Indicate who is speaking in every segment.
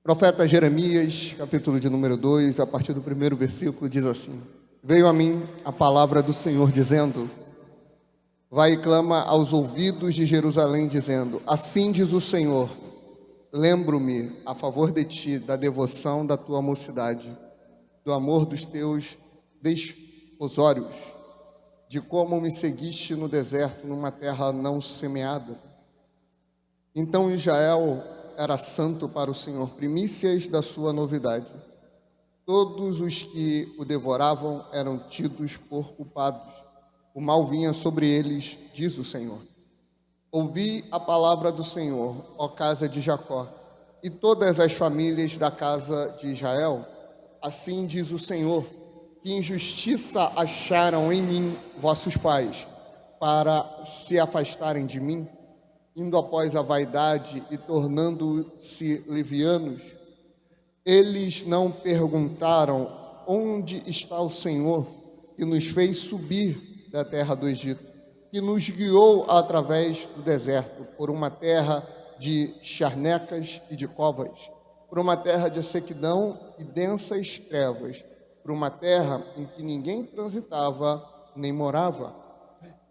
Speaker 1: Profeta Jeremias, capítulo de número 2, a partir do primeiro versículo, diz assim: Veio a mim a palavra do Senhor, dizendo: Vai e clama aos ouvidos de Jerusalém, dizendo: Assim diz o Senhor, lembro-me a favor de ti da devoção da tua mocidade, do amor dos teus desposórios, de como me seguiste no deserto, numa terra não semeada. Então Israel era santo para o Senhor, primícias da sua novidade. Todos os que o devoravam eram tidos por culpados. O mal vinha sobre eles, diz o Senhor. Ouvi a palavra do Senhor, ó casa de Jacó, e todas as famílias da casa de Israel. Assim diz o Senhor: que injustiça acharam em mim vossos pais, para se afastarem de mim, indo após a vaidade e tornando-se levianos. Eles não perguntaram: onde está o Senhor, que nos fez subir da terra do Egito, que nos guiou através do deserto, por uma terra de charnecas e de covas, por uma terra de sequidão e densas trevas, por uma terra em que ninguém transitava nem morava.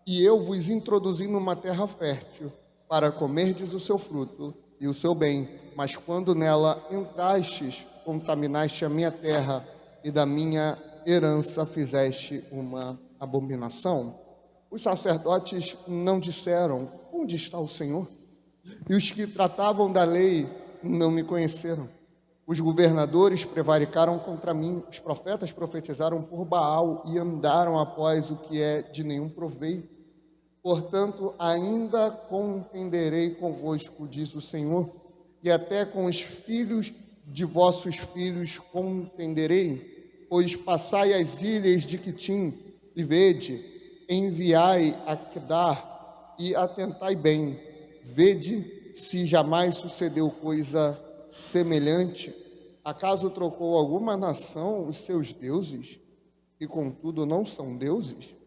Speaker 1: E eu vos introduzi numa terra fértil, para comerdes o seu fruto e o seu bem, mas quando nela entrastes, contaminaste a minha terra, e da minha herança fizeste uma abominação. Os sacerdotes não disseram: onde está o Senhor? E os que tratavam da lei não me conheceram. Os governadores prevaricaram contra mim, os profetas profetizaram por Baal e andaram após o que é de nenhum proveito. Portanto, ainda contenderei convosco, diz o Senhor, e até com os filhos de vossos filhos contenderei, pois passai as ilhas de Quitim e vede, enviai a Quedar e atentai bem, vede se jamais sucedeu coisa semelhante. Acaso trocou alguma nação os seus deuses, e contudo não são deuses?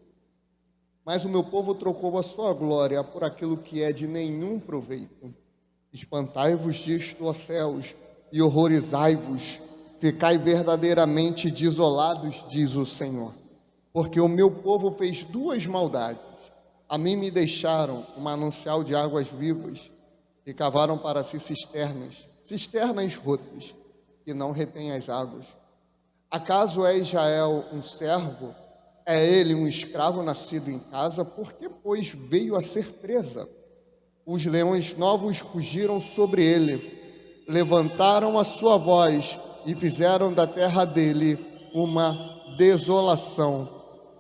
Speaker 1: Mas o meu povo trocou a sua glória por aquilo que é de nenhum proveito. Espantai-vos disto, ó céus, e horrorizai-vos, ficai verdadeiramente desolados, diz o Senhor. Porque o meu povo fez duas maldades. A mim me deixaram um manancial de águas vivas, e cavaram para si cisternas rotas, que não retêm as águas. Acaso é Israel um servo? É ele um escravo nascido em casa? Por que, pois, veio a ser presa? Os leões novos rugiram sobre ele, levantaram a sua voz e fizeram da terra dele uma desolação.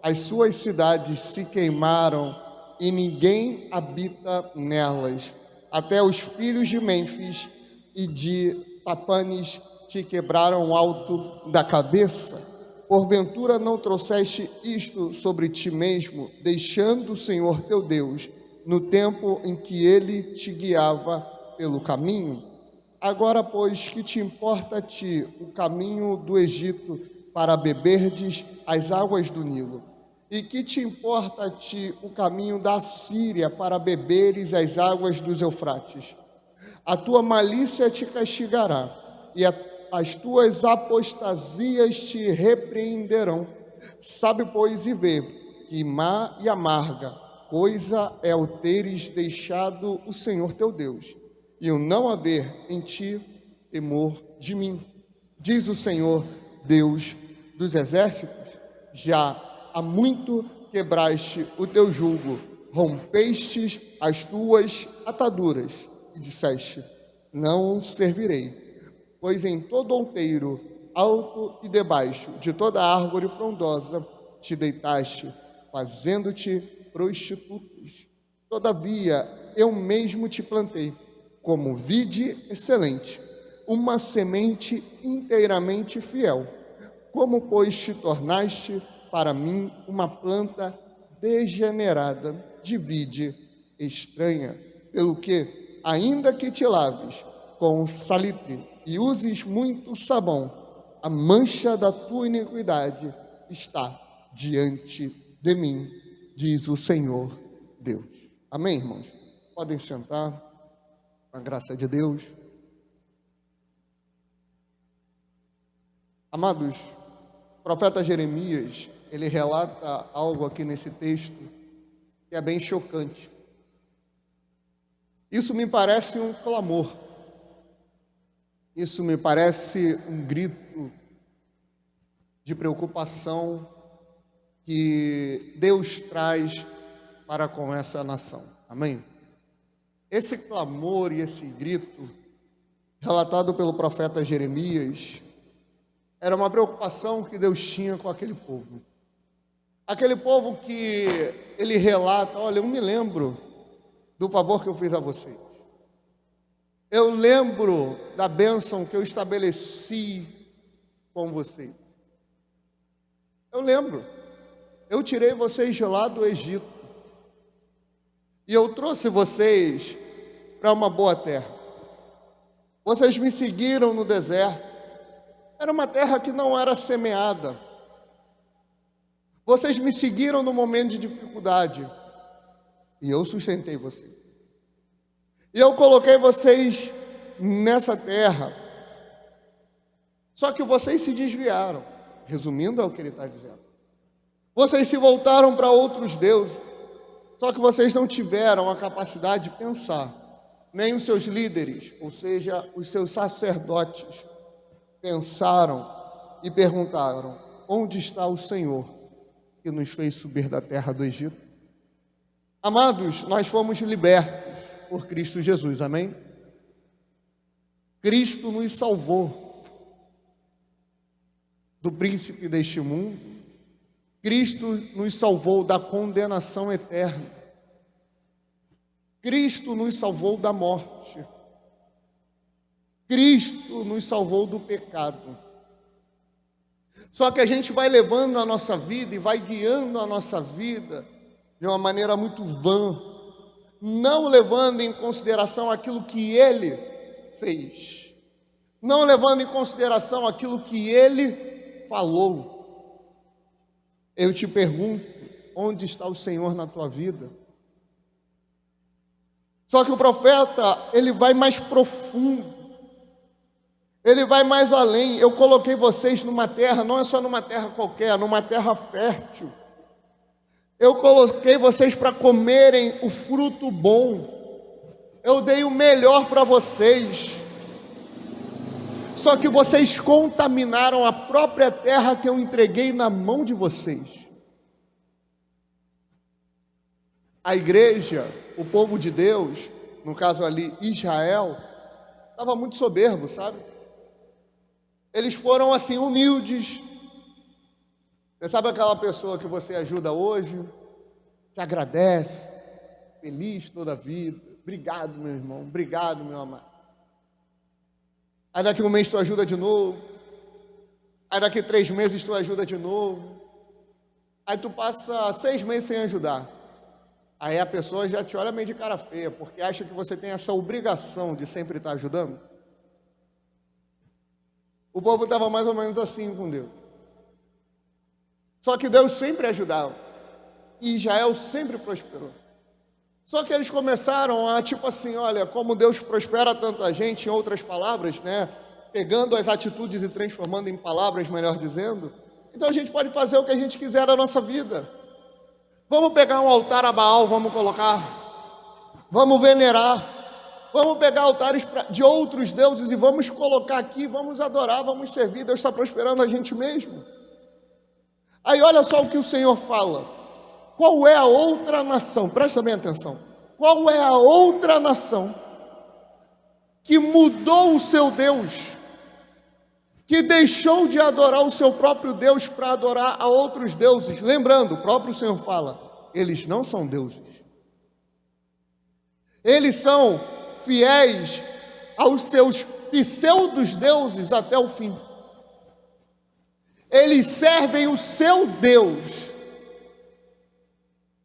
Speaker 1: As suas cidades se queimaram e ninguém habita nelas. Até os filhos de Mênfis e de Tapanes te quebraram o alto da cabeça. Porventura não trouxeste isto sobre ti mesmo, deixando o Senhor teu Deus, no tempo em que ele te guiava pelo caminho? Agora, pois, que te importa a ti o caminho do Egito para beberdes as águas do Nilo? E que te importa a ti o caminho da Síria para beberes as águas dos Eufrates? A tua malícia te castigará, e as tuas apostasias te repreenderão. Sabe, pois, e vê, que má e amarga coisa é o teres deixado o Senhor teu Deus, e o não haver em ti temor de mim, diz o Senhor, Deus dos exércitos. Já há muito quebraste o teu jugo, rompestes as tuas ataduras, e disseste: não servirei. Pois em todo outeiro, alto e debaixo de toda árvore frondosa, te deitaste, fazendo-te prostitutas. Todavia, eu mesmo te plantei, como vide excelente, uma semente inteiramente fiel. Como, pois, te tornaste para mim uma planta degenerada de vide estranha, pelo que, ainda que te laves com salitre e uses muito sabão, a mancha da tua iniquidade está diante de mim, diz o Senhor Deus. Amém, irmãos? Podem sentar, com a graça de Deus. Amados, o profeta Jeremias, ele relata algo aqui nesse texto que é bem chocante. Isso me parece um clamor. Isso me parece um grito de preocupação que Deus traz para com essa nação. Amém? Esse clamor e esse grito, relatado pelo profeta Jeremias, era uma preocupação que Deus tinha com aquele povo. Aquele povo que ele relata: olha, eu me lembro do favor que eu fiz a vocês. Eu lembro da bênção que eu estabeleci com vocês. Eu lembro. Eu tirei vocês de lá do Egito. E eu trouxe vocês para uma boa terra. Vocês me seguiram no deserto. Era uma terra que não era semeada. Vocês me seguiram no momento de dificuldade. E eu sustentei vocês. E eu coloquei vocês nessa terra. Só que vocês se desviaram. Resumindo, é o que ele está dizendo. Vocês se voltaram para outros deuses. Só que vocês não tiveram a capacidade de pensar. Nem os seus líderes, ou seja, os seus sacerdotes, pensaram e perguntaram: onde está o Senhor que nos fez subir da terra do Egito? Amados, nós fomos libertos por Cristo Jesus, amém? Cristo nos salvou do príncipe deste mundo. Cristo nos salvou da condenação eterna. Cristo nos salvou da morte. Cristo nos salvou do pecado. Só que a gente vai levando a nossa vida e vai guiando a nossa vida de uma maneira muito vã, não levando em consideração aquilo que Ele fez, não levando em consideração aquilo que Ele falou. Eu te pergunto: onde está o Senhor na tua vida? Só que o profeta, ele vai mais profundo, ele vai mais além. Eu coloquei vocês numa terra, não é só numa terra qualquer, numa terra fértil. Eu coloquei vocês para comerem o fruto bom. Eu dei o melhor para vocês. Só que vocês contaminaram a própria terra que eu entreguei na mão de vocês. A igreja, o povo de Deus, no caso ali Israel, estava muito soberbo, sabe? Eles foram assim humildes. Você sabe aquela pessoa que você ajuda hoje, que agradece, feliz toda a vida? Obrigado, meu irmão, obrigado, meu amado. Aí daqui um mês tu ajuda de novo. Aí daqui 3 meses tu ajuda de novo. Aí tu passa 6 meses sem ajudar. Aí a pessoa já te olha meio de cara feia, porque acha que você tem essa obrigação de sempre estar ajudando. O povo estava mais ou menos assim com Deus. Só que Deus sempre ajudava. E Israel sempre prosperou. Só que eles começaram a, tipo assim, olha, como Deus prospera tanta gente, em outras palavras, né? Pegando as atitudes e transformando em palavras, melhor dizendo. Então a gente pode fazer o que a gente quiser da nossa vida. Vamos pegar um altar a Baal, vamos colocar. Vamos venerar. Vamos pegar altares de outros deuses e vamos colocar aqui, vamos adorar, vamos servir. Deus está prosperando a gente mesmo. Aí olha só o que o Senhor fala. Qual é a outra nação? Presta bem atenção. Qual é a outra nação que mudou o seu Deus, que deixou de adorar o seu próprio Deus para adorar a outros deuses? Lembrando, o próprio Senhor fala, eles não são deuses. Eles são fiéis aos seus pseudos deuses até o fim. Eles servem o seu Deus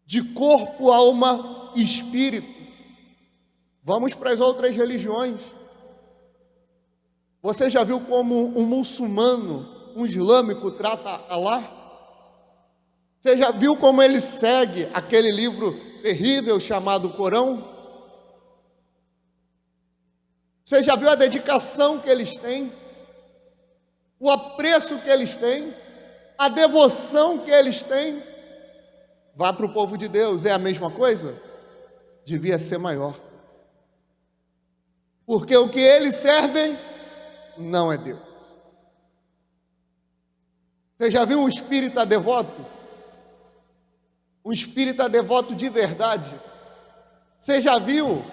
Speaker 1: de corpo, alma e espírito. Vamos para as outras religiões. Você já viu como um muçulmano, um islâmico trata Alá? Você já viu como ele segue aquele livro terrível chamado Corão? Você já viu a dedicação que eles têm? o apreço que eles têm, a devoção que eles têm. Vá para o povo de Deus, é a mesma coisa? Devia ser maior. Porque o que eles servem não é Deus. Você já viu um espírita devoto? Um espírita devoto de verdade? Você já viu?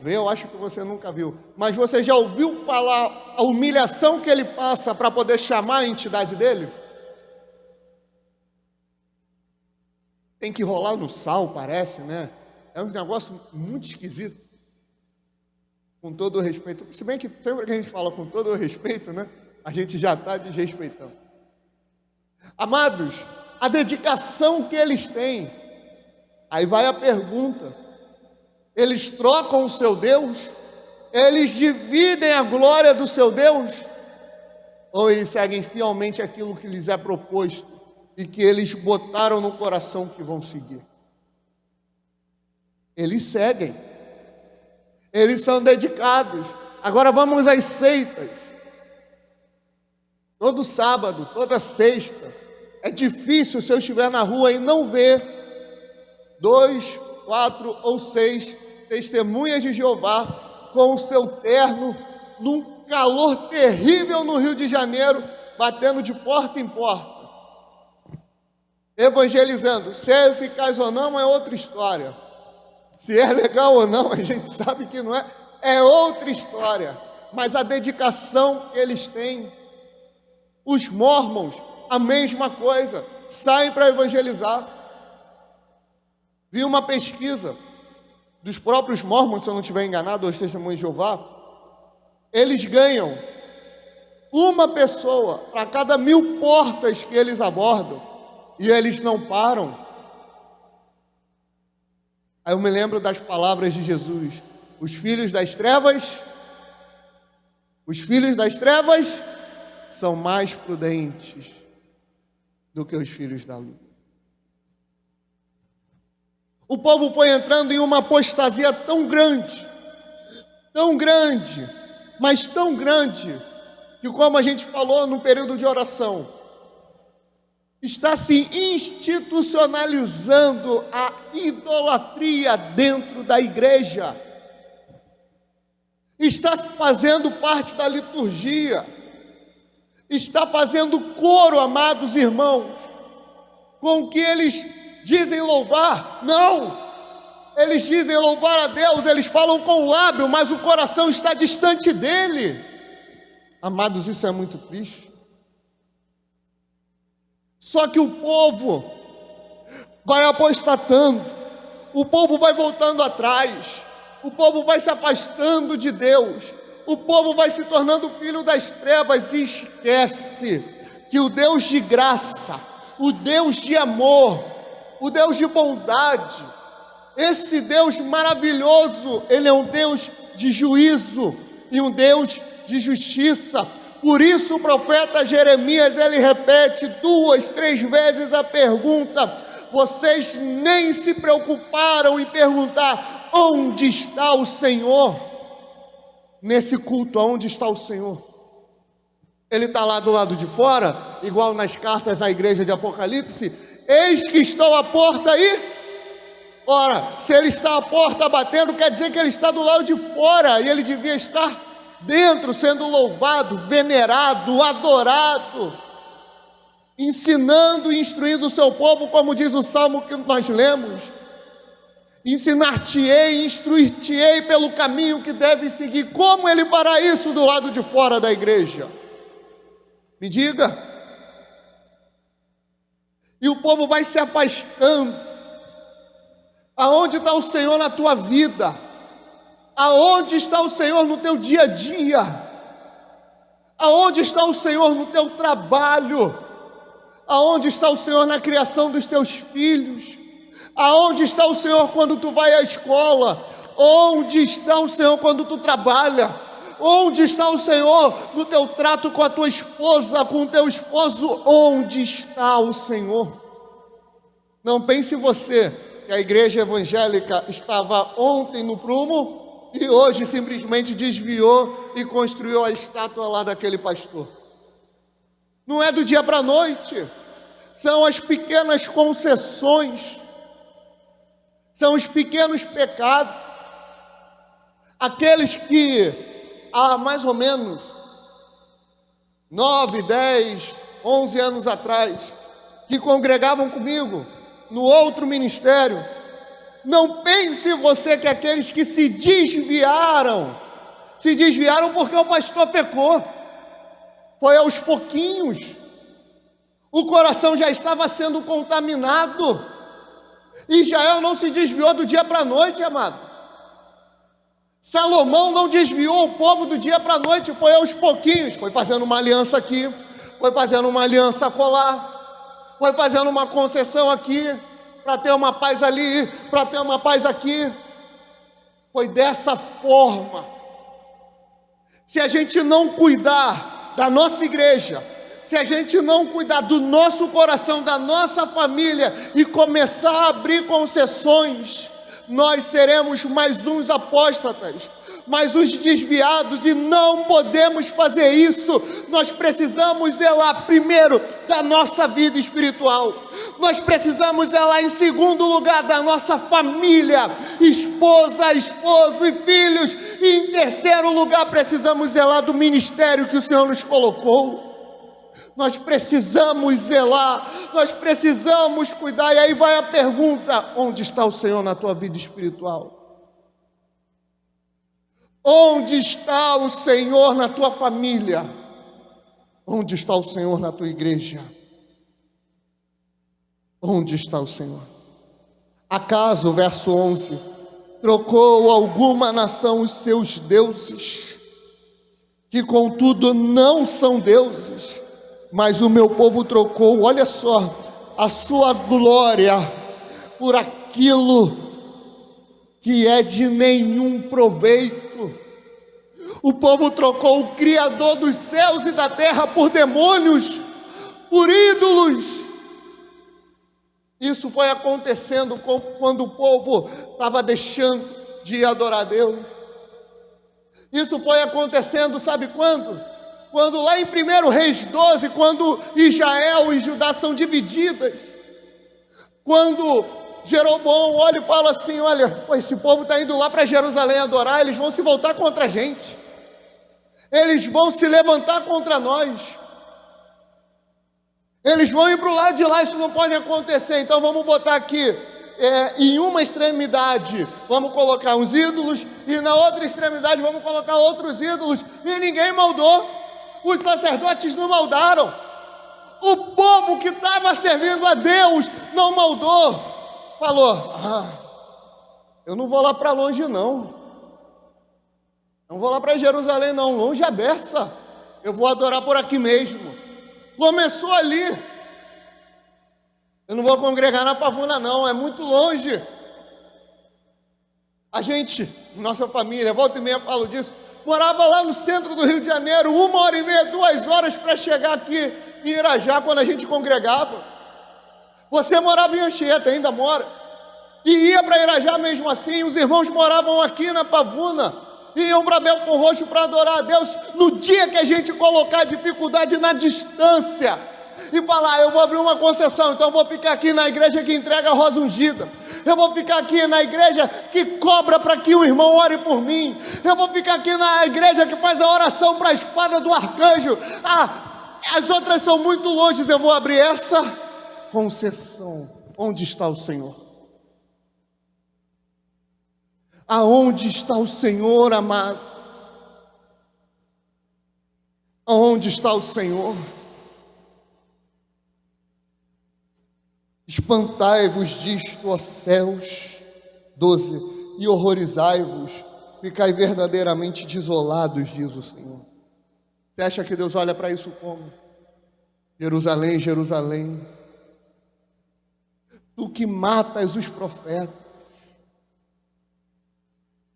Speaker 1: Eu acho que você nunca viu. Mas você já ouviu falar a humilhação que ele passa para poder chamar a entidade dele? Tem que rolar no sal, parece, né? É um negócio muito esquisito. Com todo o respeito. Se bem que sempre que a gente fala com todo o respeito, né? A gente já está desrespeitando. Amados, a dedicação que eles têm. Aí vai a pergunta. Eles trocam o seu Deus? Eles dividem a glória do seu Deus? Ou eles seguem fielmente aquilo que lhes é proposto e que eles botaram no coração que vão seguir? Eles seguem. Eles são dedicados. Agora vamos às seitas. Todo sábado, toda sexta, é difícil se eu estiver na rua e não ver 2, 4 ou 6 testemunhas de Jeová com o seu terno, num calor terrível no Rio de Janeiro, batendo de porta em porta, evangelizando. Se é eficaz ou não é outra história. Se é legal ou não, a gente sabe que não é. É outra história. Mas a dedicação que eles têm. Os mormons, a mesma coisa. Saem para evangelizar. Vi uma pesquisa dos próprios mormons, se eu não estiver enganado, os testemunhos de Jeová. Eles ganham uma pessoa para cada 1000 portas que eles abordam. E eles não param. Aí eu me lembro das palavras de Jesus: os filhos das trevas são mais prudentes do que os filhos da luz. O povo foi entrando em uma apostasia tão grande, mas tão grande, que, como a gente falou no período de oração, está se institucionalizando a idolatria dentro da igreja. Está se fazendo parte da liturgia. Está fazendo coro, amados irmãos, com o que eles dizem louvar. Não! Eles dizem louvar a Deus, eles falam com o lábio, mas o coração está distante dele. Amados, isso é muito triste. Só que o povo vai apostatando, o povo vai voltando atrás, o povo vai se afastando de Deus, o povo vai se tornando filho das trevas e esquece que o Deus de graça, o Deus de amor, o Deus de bondade, esse Deus maravilhoso, Ele é um Deus de juízo e um Deus de justiça. Por isso o profeta Jeremias, ele repete 2, 3 vezes a pergunta. Vocês nem se preocuparam em perguntar: onde está o Senhor? Nesse culto, onde está o Senhor? Ele está lá do lado de fora, igual nas cartas à igreja de Apocalipse: eis que estou à porta aí. Ora, se ele está à porta batendo, quer dizer que ele está do lado de fora, e ele devia estar dentro, sendo louvado, venerado, adorado, ensinando e instruindo o seu povo, como diz o salmo que nós lemos: ensinar-te-ei, instruir-te-ei pelo caminho que deve seguir. Como ele fará isso do lado de fora da igreja? Me diga. E o povo vai se afastando. Aonde está o Senhor na tua vida? Aonde está o Senhor no teu dia a dia? Aonde está o Senhor no teu trabalho? Aonde está o Senhor na criação dos teus filhos? Aonde está o Senhor quando tu vai à escola? Onde está o Senhor quando tu trabalha? Onde está o Senhor no teu trato com a tua esposa, com o teu esposo? Onde está o Senhor? Não pense você que a igreja evangélica estava ontem no prumo e hoje simplesmente desviou e construiu a estátua lá daquele pastor. Não é do dia para a noite. São as pequenas concessões, são os pequenos pecados, aqueles que há mais ou menos 9, 10, 11 anos atrás, que congregavam comigo no outro ministério. Não pense você que aqueles que se desviaram porque o pastor pecou. Foi aos pouquinhos. O coração já estava sendo contaminado. Israel não se desviou do dia para a noite, amado. Salomão não desviou o povo do dia para a noite, foi aos pouquinhos. Foi fazendo uma aliança aqui, foi fazendo uma aliança acolá, foi fazendo uma concessão aqui, para ter uma paz ali, para ter uma paz aqui. Foi dessa forma. Se a gente não cuidar da nossa igreja, se a gente não cuidar do nosso coração, da nossa família e começar a abrir concessões, nós seremos mais uns apóstatas, mais uns desviados, e não podemos fazer isso. Nós precisamos zelar primeiro da nossa vida espiritual, nós precisamos zelar em segundo lugar da nossa família, esposa, esposo e filhos, e em terceiro lugar precisamos zelar do ministério que o Senhor nos colocou. Nós precisamos zelar, nós precisamos cuidar. E aí vai a pergunta: onde está o Senhor na tua vida espiritual? Onde está o Senhor na tua família? Onde está o Senhor na tua igreja? Onde está o Senhor? Acaso, verso 11, trocou alguma nação os seus deuses, que contudo não são deuses, mas o meu povo trocou, olha só, a sua glória por aquilo que é de nenhum proveito. O povo trocou o Criador dos céus e da terra por demônios, por ídolos. Isso foi acontecendo quando o povo estava deixando de adorar a Deus. Isso foi acontecendo, sabe quando? Quando lá em 1 Reis 12, quando Israel e Judá são divididas, quando Jeroboão olha e fala assim: olha, esse povo está indo lá para Jerusalém adorar, eles vão se voltar contra a gente, eles vão se levantar contra nós, eles vão ir para o lado de lá, isso não pode acontecer. Então vamos botar aqui, em uma extremidade vamos colocar uns ídolos, e na outra extremidade vamos colocar outros ídolos, e ninguém maldou. Os sacerdotes não maldaram, o povo que estava servindo a Deus não maldou. Falou: eu não vou lá para longe não vou lá para Jerusalém não, longe a beça, eu vou adorar por aqui mesmo. Começou ali. Eu não vou congregar na Pavuna não, é muito longe. A gente, nossa família, volta e meia falo disso, morava lá no centro do Rio de Janeiro, 1h30, 2 horas para chegar aqui em Irajá, quando a gente congregava. Você morava em Anchieta, ainda mora, e ia para Irajá mesmo assim. Os irmãos moravam aqui na Pavuna, iam para Belfor Roxo para adorar a Deus. No dia que a gente colocar a dificuldade na distância e falar: eu vou abrir uma concessão, então eu vou ficar aqui na igreja que entrega a rosa ungida, eu vou ficar aqui na igreja que cobra para que o irmão ore por mim, eu vou ficar aqui na igreja que faz a oração para a espada do arcanjo, as outras são muito longe, eu vou abrir essa concessão. Onde está o Senhor? Aonde está o Senhor, amado? Aonde está o Senhor? Espantai-vos disto, ó céus, 12, e horrorizai-vos, ficai verdadeiramente desolados, diz o Senhor. Você acha que Deus olha para isso como? Jerusalém, Jerusalém, tu que matas os profetas,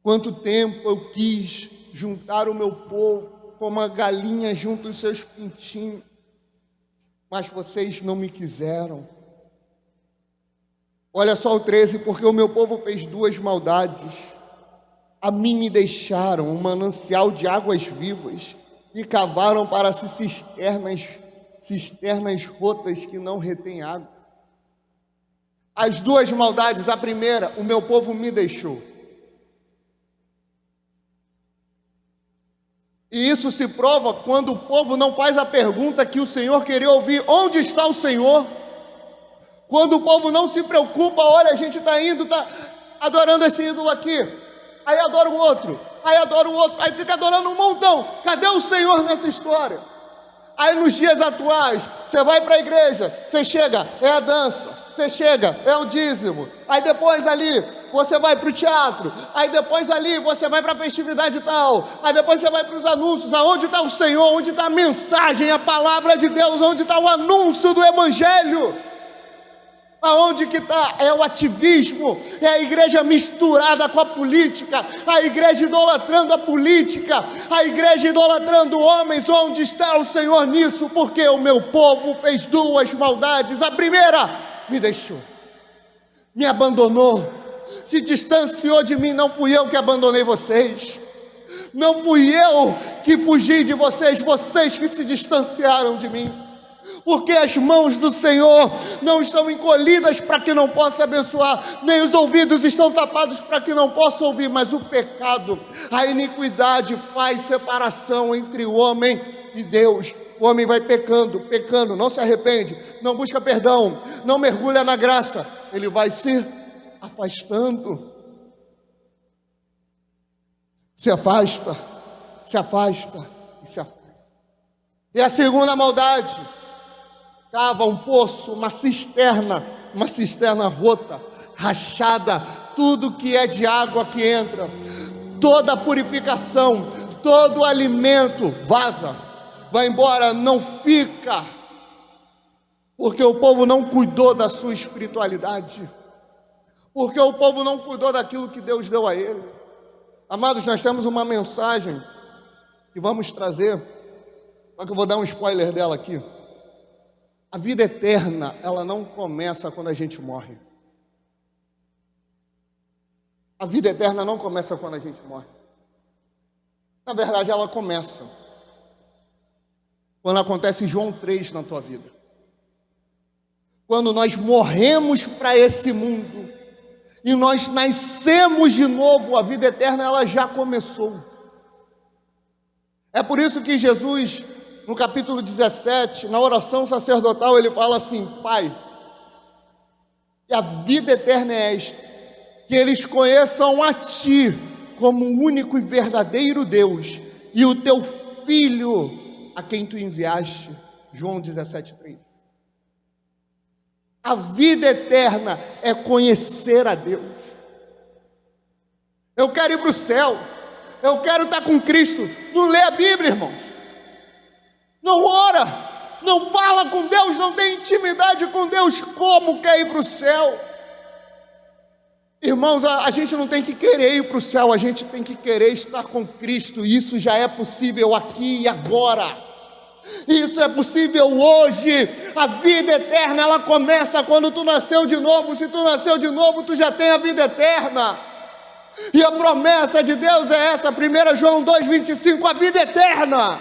Speaker 1: quanto tempo eu quis juntar o meu povo como a galinha junta os seus pintinhos, mas vocês não me quiseram. Olha só o 13, porque o meu povo fez 2 maldades. A mim me deixaram um manancial de águas vivas e cavaram para si cisternas cisternas rotas que não retêm água. As duas maldades, a primeira, o meu povo me deixou. E isso se prova quando o povo não faz a pergunta que o Senhor queria ouvir: onde está o Senhor? Quando o povo não se preocupa: olha, a gente está indo, está adorando esse ídolo aqui, aí adora o outro, aí adora o outro, aí fica adorando um montão. Cadê o Senhor nessa história? Aí nos dias atuais, você vai para a igreja, você chega, é a dança, você chega, é o dízimo, aí depois ali você vai para o teatro, aí depois ali você vai para a festividade tal, aí depois você vai para os anúncios. Aonde está o Senhor? Onde está a mensagem, a palavra de Deus? Onde está o anúncio do Evangelho? Aonde que está? É o ativismo, é a igreja misturada com a política, a igreja idolatrando a política, a igreja idolatrando homens. Onde está o Senhor nisso? Porque o meu povo fez duas maldades. A primeira, me deixou, me abandonou, se distanciou de mim. Não fui eu que abandonei vocês, não fui eu que fugi de vocês, vocês que se distanciaram de mim. Porque as mãos do Senhor não estão encolhidas para que não possa abençoar, nem os ouvidos estão tapados para que não possa ouvir. Mas o pecado, a iniquidade faz separação entre o homem e Deus. O homem vai pecando, não se arrepende, não busca perdão, não mergulha na graça, ele vai se afastando, se afasta e se afasta. E a segunda maldade, cava um poço, uma cisterna rota, rachada, tudo que é de água que entra, toda a purificação, todo o alimento vaza, vai embora, não fica, porque o povo não cuidou da sua espiritualidade, porque o povo não cuidou daquilo que Deus deu a ele. Amados, nós temos uma mensagem que vamos trazer, só que eu vou dar um spoiler dela aqui. A vida eterna, ela não começa quando a gente morre. A vida eterna não começa quando a gente morre. Na verdade, ela começa quando acontece João 3 na tua vida. Quando nós morremos para esse mundo e nós nascemos de novo, a vida eterna ela já começou. É por isso que Jesus, no capítulo 17, na oração sacerdotal, ele fala assim: Pai, que a vida eterna é esta, que eles conheçam a Ti como o único e verdadeiro Deus e o Teu Filho a quem Tu enviaste. João 17:3. A vida eterna é conhecer a Deus. Eu quero ir para o céu, eu quero estar com Cristo. Não lê a Bíblia, irmãos, não ora, não fala com Deus, não tem intimidade com Deus, como quer ir para o céu? Irmãos, a gente não tem que querer ir para o céu, a gente tem que querer estar com Cristo. E isso já é possível aqui e agora. Isso é possível hoje. A vida eterna, ela começa quando tu nasceu de novo. Se tu nasceu de novo, tu já tem a vida eterna. E a promessa de Deus é essa, 1 João 2,25, a vida eterna.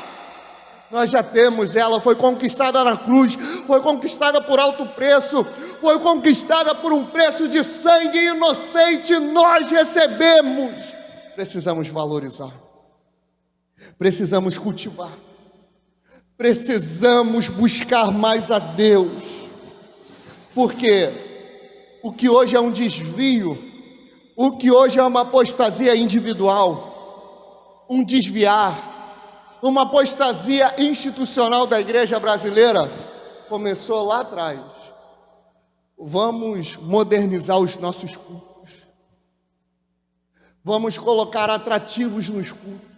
Speaker 1: Nós já temos ela, foi conquistada na cruz, foi conquistada por alto preço, foi conquistada por um preço de sangue inocente, nós recebemos. Precisamos valorizar, precisamos cultivar, precisamos buscar mais a Deus, porque o que hoje é um desvio, o que hoje é uma apostasia individual, um desviar, uma apostasia institucional da igreja brasileira, começou lá atrás. Vamos modernizar os nossos cultos, vamos colocar atrativos nos cultos,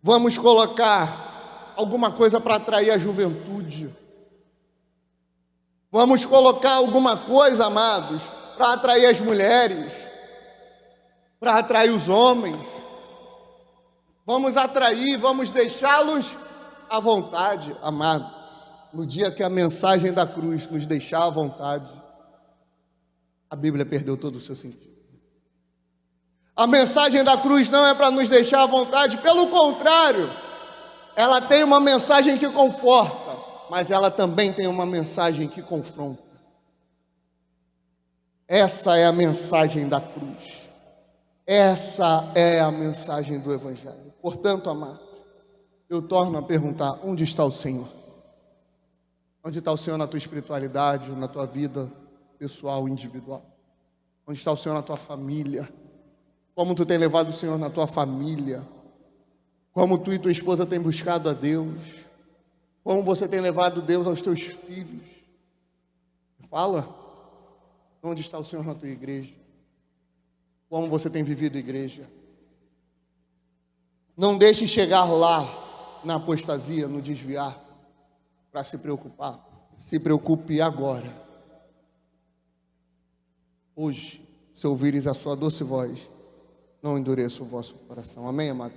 Speaker 1: vamos colocar alguma coisa para atrair a juventude, vamos colocar alguma coisa, amados, para atrair as mulheres, para atrair os homens. Vamos atrair, vamos deixá-los à vontade, amados. No dia que a mensagem da cruz nos deixar à vontade, a Bíblia perdeu todo o seu sentido. A mensagem da cruz não é para nos deixar à vontade, pelo contrário, ela tem uma mensagem que conforta, mas ela também tem uma mensagem que confronta. Essa é a mensagem da cruz. Essa é a mensagem do Evangelho. Portanto, amados, eu torno a perguntar: onde está o Senhor? Onde está o Senhor na tua espiritualidade, na tua vida pessoal, individual? Onde está o Senhor na tua família? Como tu tem levado o Senhor na tua família? Como tu e tua esposa têm buscado a Deus? Como você tem levado Deus aos teus filhos? Fala. Onde está o Senhor na tua igreja? Como você tem vivido igreja? Não deixe chegar lá na apostasia, no desviar, para se preocupar. Se preocupe agora. Hoje, se ouvires a sua doce voz, não endureça o vosso coração. Amém, amado?